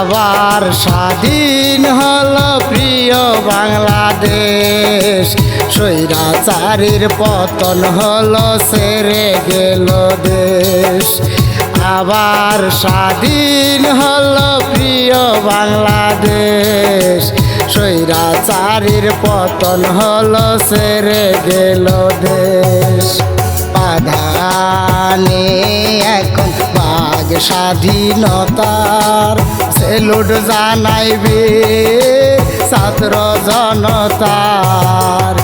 আবার স্বাধীন হলো প্রিয় বাংলাদেশ, স্বৈরাচারীর পতন হলো ছেড়ে গেল দেশ। আবার স্বাধীন হলো প্রিয় বাংলাদেশ, স্বৈরাচারীর পতন হলো ছেড়ে গেল দেশ। বাধানে এখন বাঘ স্বাধীনতার সেলুট জানাইবে ছাত্র জনতার।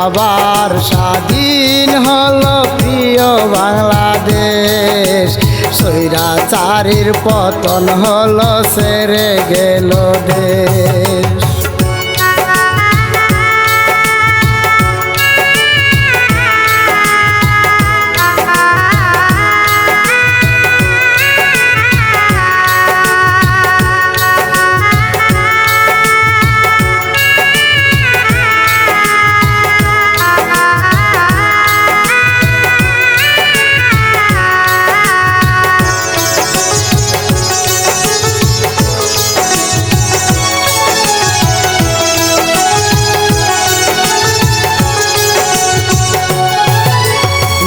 আবার স্বাধীন হলো প্রিয় বাংলাদেশ, স্বৈরাচারীর পতন হলো ছেড়ে গেল দেশ।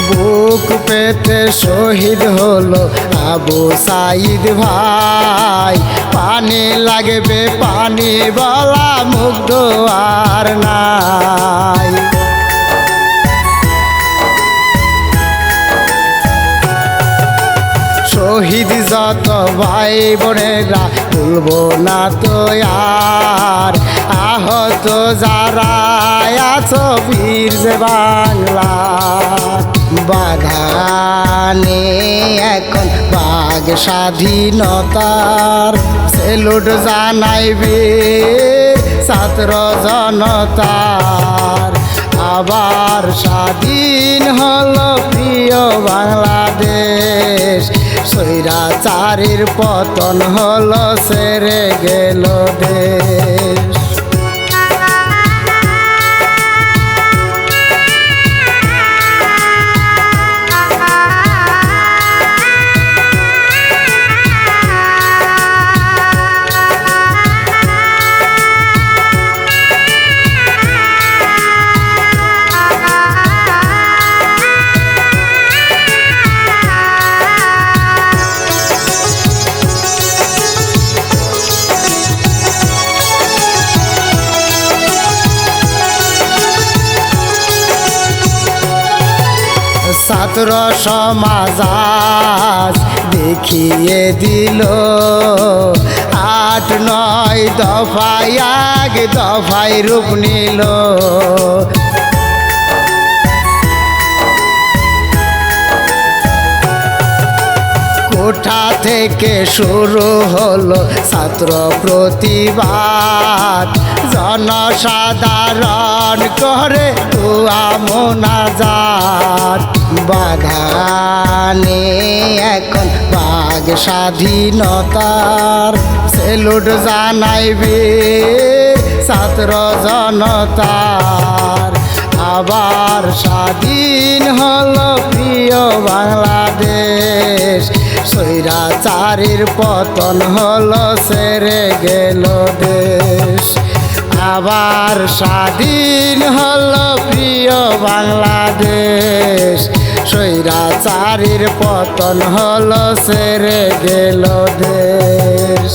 বুক পেতে শহীদ হলো আবু সাইদ ভাই, পানি লাগবে পানি বলা মুগ্ধ আর নাই। শহীদ যত ভাই বোনেরা ভুলবো না তো আর, আহত যারা আছো বীর যে বাংলা। বাধানে এখন বাঘ স্বাধীনতার সেলুট জানাইবে ছাত্র জনতার। আবার স্বাধীন হলো প্রিয় বাংলাদেশ, স্বৈরাচারীর পতন হলো ছেড়ে গেল দেশ। ছাত্র সমাজ আজ দেখিয়ে দিল ৮-৯ দফায় এক দফায় রূপ নিল। কোঠা থেকে শুরু হলো ছাত্র প্রতিবাদ, জনসাধারণ করে দুয়া মোনাজাত। বাধানে এখন বাঘ স্বাধীনতার সেলুট জানাইবে ছাত্র জনতার। আবার স্বাধীন হলো প্রিয় বাংলাদেশ, স্বৈরাচারীর পতন হলো ছেড়ে গেল দেশ। আবার স্বাধীন হলো প্রিয় বাংলাদেশ, স্বৈরাচারীর পতন হলো ছেড়ে গেল দেশ।